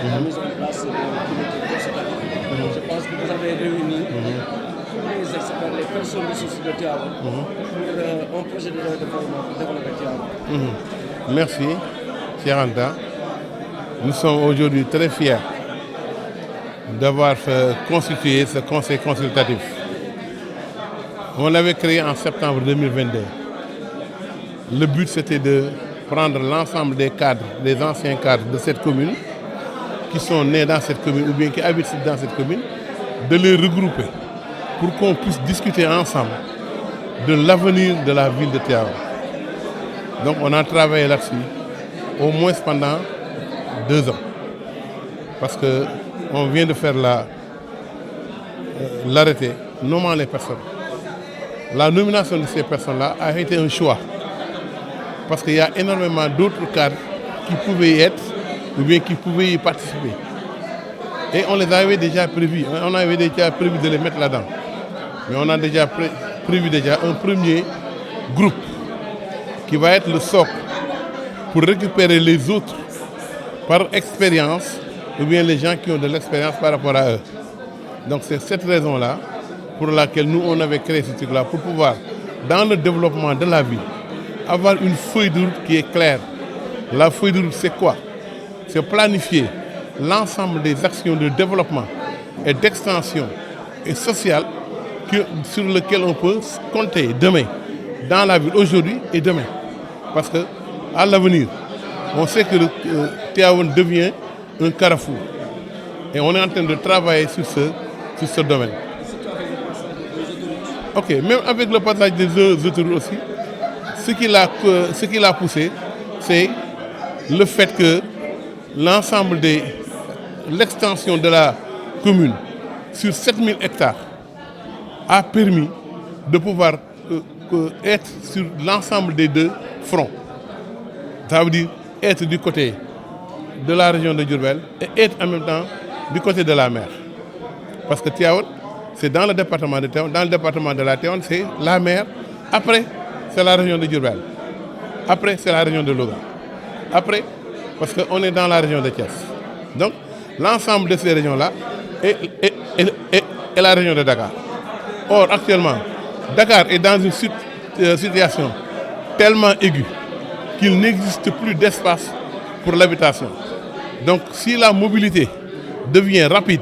la mise en place de comités consultatifs. Je pense que vous avez réuni les experts, les personnes ressources de Tivaouane pour un projet de développement pour développer Tivaouane. Merci, cher Anta. Nous sommes aujourd'hui très fiers d'avoir constitué ce conseil consultatif. On l'avait créé en septembre 2022. Le but, c'était de prendre l'ensemble des cadres, des anciens cadres de cette commune, qui sont nés dans cette commune ou bien qui habitent dans cette commune, de les regrouper pour qu'on puisse discuter ensemble de l'avenir de la ville de Tivaouane. Donc on a travaillé là-dessus au moins pendant 2 ans. Parce qu'on vient de faire l'arrêté nommant les personnes. La nomination de ces personnes-là a été un choix. Parce qu'il y a énormément d'autres cadres qui pouvaient y être ou bien qui pouvaient y participer. Et on les avait déjà prévus. On avait déjà prévu de les mettre là-dedans. Mais on a déjà prévu un premier groupe qui va être le socle pour récupérer les autres par expérience ou bien les gens qui ont de l'expérience par rapport à eux. Donc c'est cette raison-là pour laquelle nous on avait créé ce truc-là pour pouvoir, dans le développement de la ville, avoir une feuille de route qui est claire. La feuille de route, c'est quoi? C'est planifier l'ensemble des actions de développement et d'extension et sociale sur lesquelles on peut compter demain, dans la ville, aujourd'hui et demain. Parce qu'à l'avenir, on sait que Tivaouane devient un carrefour. Et on est en train de travailler sur ce domaine. Ok, même avec le passage des autoroutes aussi, ce qui l'a poussé, c'est le fait que l'ensemble de l'extension de la commune sur 7000 hectares a permis de pouvoir être sur l'ensemble des 2 fronts. Ça veut dire être du côté de la région de Diourbel et être en même temps du côté de la mer. Parce que Tivaouane, c'est dans le département de Tivaouane, dans le département de la Tivaouane, c'est la mer. Après, c'est la région de Diourbel. Après, c'est la région de Louga. Après, parce qu'on est dans la région de Thiès. Donc, l'ensemble de ces régions-là est la région de Dakar. Or, actuellement, Dakar est dans une situation tellement aiguë qu'il n'existe plus d'espace pour l'habitation. Donc, si la mobilité devient rapide,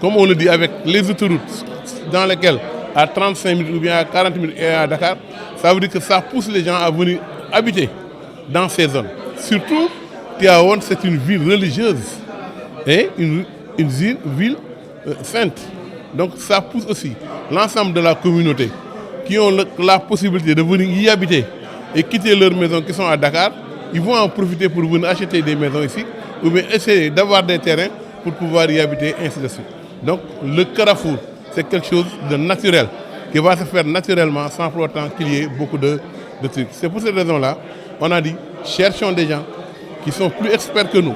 comme on le dit avec les autoroutes, dans lesquelles à 35 minutes ou bien à 40 minutes et à Dakar, ça veut dire que ça pousse les gens à venir habiter dans ces zones. Surtout, Tivaouane, c'est une ville religieuse et une ville sainte. Donc ça pousse aussi l'ensemble de la communauté qui ont la possibilité de venir y habiter et quitter leurs maisons qui sont à Dakar. Ils vont en profiter pour venir acheter des maisons ici ou bien essayer d'avoir des terrains pour pouvoir y habiter, ainsi de suite. Donc le carrefour, c'est quelque chose de naturel qui va se faire naturellement sans pour autant qu'il y ait beaucoup de trucs. C'est pour cette raison-là, on a dit, cherchons des gens qui sont plus experts que nous,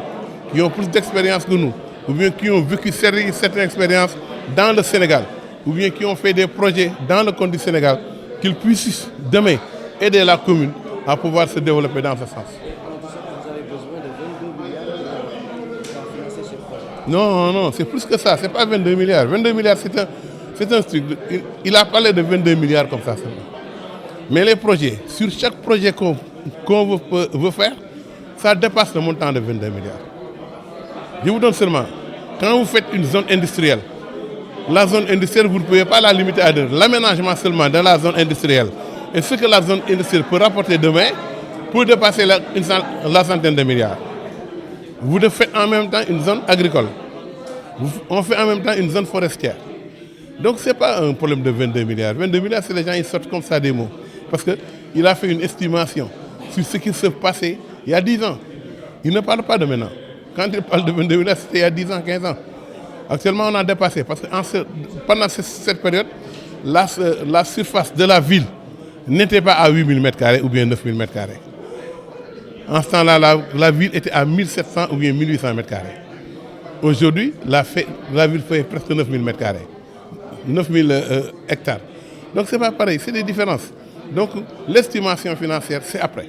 qui ont plus d'expérience que nous, ou bien qui ont vécu certaines expériences dans le Sénégal, ou bien qui ont fait des projets dans le compte du Sénégal, qu'ils puissent demain aider la commune à pouvoir se développer dans ce sens. Non, c'est plus que ça, c'est pas 22 milliards. 22 milliards, c'est un truc. Il a parlé de 22 milliards comme ça seulement. Mais les projets, sur chaque projet qu'on veut faire, ça dépasse le montant de 22 milliards. Je vous donne seulement, quand vous faites une zone industrielle, la zone industrielle, vous ne pouvez pas la limiter à 2. L'aménagement seulement dans la zone industrielle. Et ce que la zone industrielle peut rapporter demain, peut dépasser la centaine de milliards. Vous faites en même temps une zone agricole. On fait en même temps une zone forestière. Donc ce n'est pas un problème de 22 milliards. 22 milliards, c'est les gens qui sortent comme ça des mots. Parce qu'il a fait une estimation sur ce qui se passait il y a 10 ans. Il ne parle pas de maintenant. Quand il parle de 22 milliards, c'était il y a 10 ans, 15 ans. Actuellement, on a dépassé. Parce que pendant cette période, la surface de la ville n'était pas à 8 000 m² ou bien 9 000 m². En ce temps-là, la ville était à 1700 ou bien 1800 m². Aujourd'hui, la ville fait presque 9 000 m². 9 000 hectares. Donc ce n'est pas pareil, c'est des différences. Donc l'estimation financière, c'est après.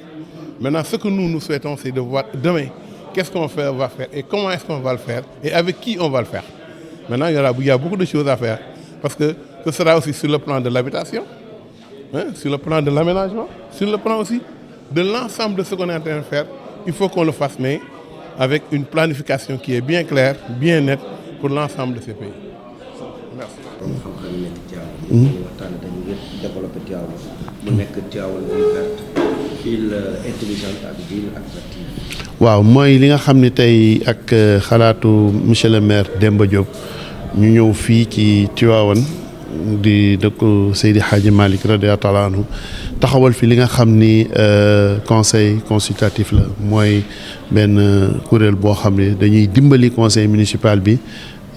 Maintenant, ce que nous souhaitons, c'est de voir demain qu'est-ce qu'on va faire et comment est-ce qu'on va le faire et avec qui on va le faire. Maintenant, il y a beaucoup de choses à faire parce que ce sera aussi sur le plan de l'habitation, hein, sur le plan de l'aménagement, sur le plan aussi de l'ensemble de ce qu'on est en train de faire. Il faut qu'on le fasse, mais avec une planification qui est bien claire, bien nette pour l'ensemble de ces pays. Merci. waaw mooy li nga xam ne tey ak xalaatu monsieur le maire Demba Diop ñu ñëw fii ci Tivaouane di dëkku Seydi Hadji Malick radiyallahu anhu taxawal fi li nga xam ni conseil consultatif la mooy benn kuréel boo xam ne dañuy dimbali conseil municipal bi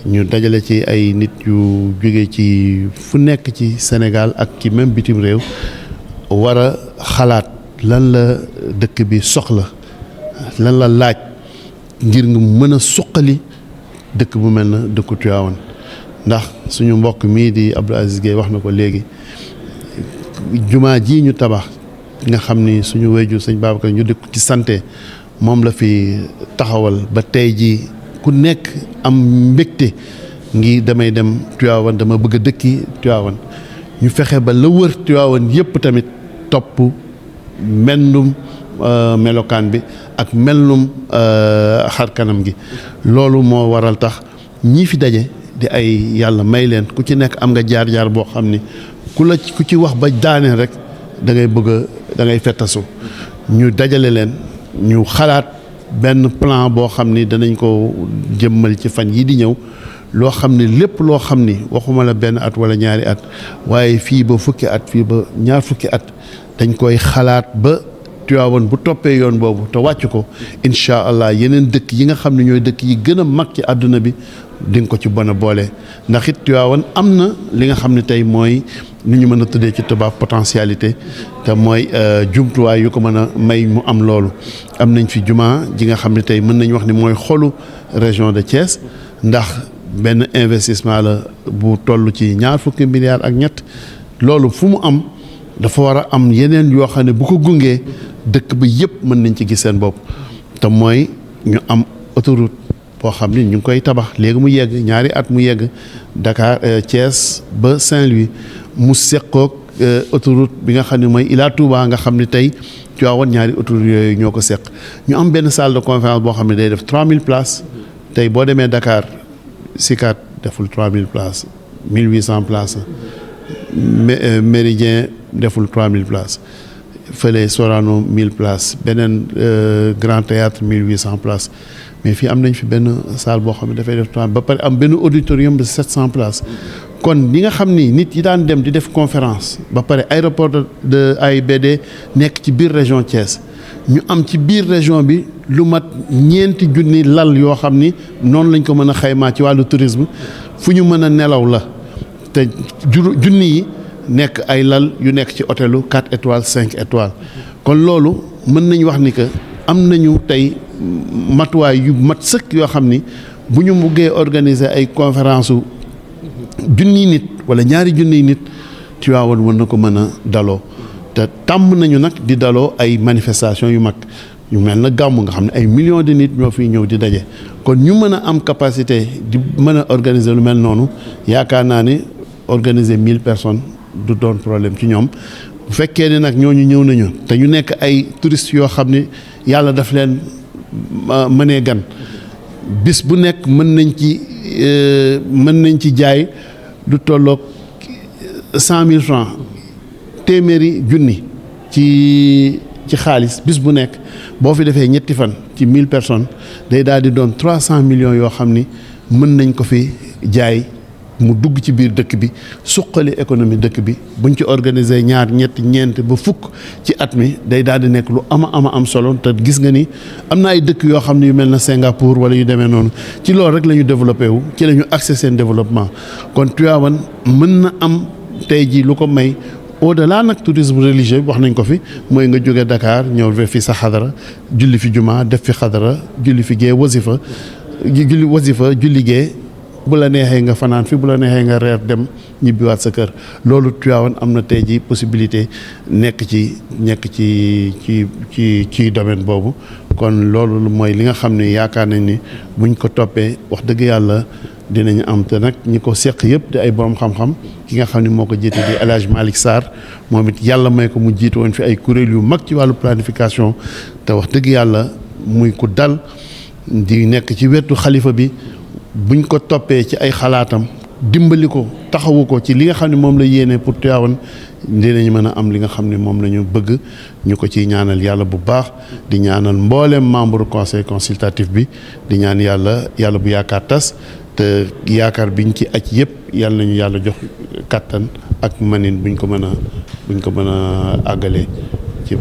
ñu dajale ci ay nit yu jóge ci fu nekk ci Sénégal ak ci même bitim réew war a xalaat lan la dëkk bi soxla lan la laaj ngir nga mën a suqali dëkk bu mel na dëkku Tivaouane ndax suñu mbokk mii di Abdou Aziz Gueye wax na ko léegi jumaa ji ñu tabax nga xam ni suñu wéyju sëñ Babacar ñu dëkk ci santé moom la fi taxawal ba tey ji ku nekk am mbégte ngi damay dem Tivaouane dama bëgg a dëkki Tivaouane ñu fexe ba la wër Tivaouane yépp tamit topp mennum melokaan bi ak mennum xar kanam gi loolu moo waral tax ñii fi daje di ay yàlla may leen ku ci nekk am nga jaar-jaar boo xam ni ku ci wax ba daaneel rek da ngay da ngay fettasu ñu dajale leen ñu xalaat benn plan boo xam ni danañ ko jëmmal ci fan yii di ñëw loo xam ni lépp loo xam ni waxuma la benn at wala ñaari at waaye fii ba fukki at fii ba ñaar fukki at dañ koy xalaat ba Tivaouane bu toppee yoon boobu te wàcc ko incha allah yeneen dëkk yi nga xam ne ñooy dëkk yi gën a mag ci àdduna bi di nga ko ci bon a boole ndax it Tivaouane am na li nga xam ne tey mooy ni ñu mën a tuddee ci tubaab potentialité te mooy jumtuwaay yu ko mën a may mu am loolu. am nañ fi jumaa ji nga xam ne tey mën nañ wax ni mooy xolu région de Thiès ndax benn investissement la bu toll ci ñaar fukki milliards ak ñett loolu fu mu am dafa war a am yeneen yoo xam ne bu ko gungee dëkk bi yëpp mën nañ ci gis seen bopp te mooy ñu am autoroute boo xam ni ñu ngi koy tabax léegi mu yegg ñaari at mu yegg Dakar Thiès ba Saint-Louis mu seqoog autoroute bi nga xam ne mooy Ila Touba nga xam ne tey Tivaouane ñaari autoroute yooyu ñoo ko seq ñu am benn salle de conférence boo xam ne day def 3000 places tey boo demee Dakar Sicap deful 3000 places 1800 places Méridien deful 3000 places fële Sorano 1000 places beneen Grand Théâtre 1800 places mais fii am nañ fi benn salle boo xam ne dafay def 30 ba pare am benn auditorium de 700 places kon li nga xam ni nit yi daan dem di def conférence ba pare aéroport de AIBD nekk ci biir région Thiès ñu am ci biir région bi lu mat 4 junni lal yoo xam ni noonu lañ ko mën a xaymaa ci wàllu tourisme fu ñu mën a nelaw la te junni yi nekk ay lal yu nekk ci hôtelu 4 étoiles 5 étoiles kon loolu mën nañ wax ni que am nañu tey matuwaay yu mat sëkk yoo xam ni bu ñu muggee organiser ay conférence u junniy nit wala ñaari junniy nit Tivaouane war na ko mën a daloo te tàmm nañu nag di daloo ay manifestation yu mag yu mel na gàmmu nga xam ne ay millions de nit ñoo fiy ñëw di daje kon ñu mën a am capacité di mën a organiser lu mel noonu yaakaar naa ni organiser 1000 personnes du doon problème ci ñoom bu fekkee ne nag ñooñu ñëw nañu te ñu nekk ay touristes yoo xam ne yàlla daf leen mënee gan bis bu nekk mën nañ ci jaay lu tolloog 100 000 francs téeméeri junni ci xaalis bis bu nekk boo fi defee ñetti fan ci 1000 personnes day daal di doon 300 millions yoo xam ni mën nañ ko fi jaay mu dugg ci biir dëkk bi suqali économie dëkk bi buñ ci organiser ñaar ñett ñeent ba fukk ci at mi day daal di nekk lu am solo te gis nga ni am na ay dëkk yoo xam ne yu mel na Singapour wala yu demee noonu ci loolu rek la ñu développé wu ci la ñu accès seen développement kon Tivaouane mën na am tey jii lu ko may au-delà nag tourisme religieux wax nañ ko fi mooy nga jóge Dakar ñëw def fi sa xadara julli fi juma def fi xadara julli fi gee wasifa julli gee bu la neexee nga fanaan fi bu la neexee nga reer dem ñibbiwaat sa kër loolu Tivaouane am na tey ji possibilité nekk ci domaine boobu kon loolu mooy li nga xam ne yaakaar nañ ni buñ ko toppee wax dëgg yàlla dinañu am te nag ñi ko seq yëpp di ay borom xam-xam ki nga xam ne moo ko jiite di El Hadj Malick Sarr moom it yàlla may ko mu jiite woon fi ay kuréel yu mag ci wàllu planification te wax dëgg yàlla muy ku dal di nekk ci wetu xalifa bi buñ ko toppee ci ay xalaatam dimbali ko taxawu ko ci li nga xam ne moom la yéene pour Tivaouane dinañ mën a am li nga xam ne moom la ñu bëgg ñu ko ciy ñaanal yàlla bu baax di ñaanal mbooleem membre conseil consultatif bi di ñaan yàlla bu yaakaar tas te yaakaar biñ ci aj yëpp yàlla nañu yàlla jox kattan ak manin buñ ko mën a àggalee ci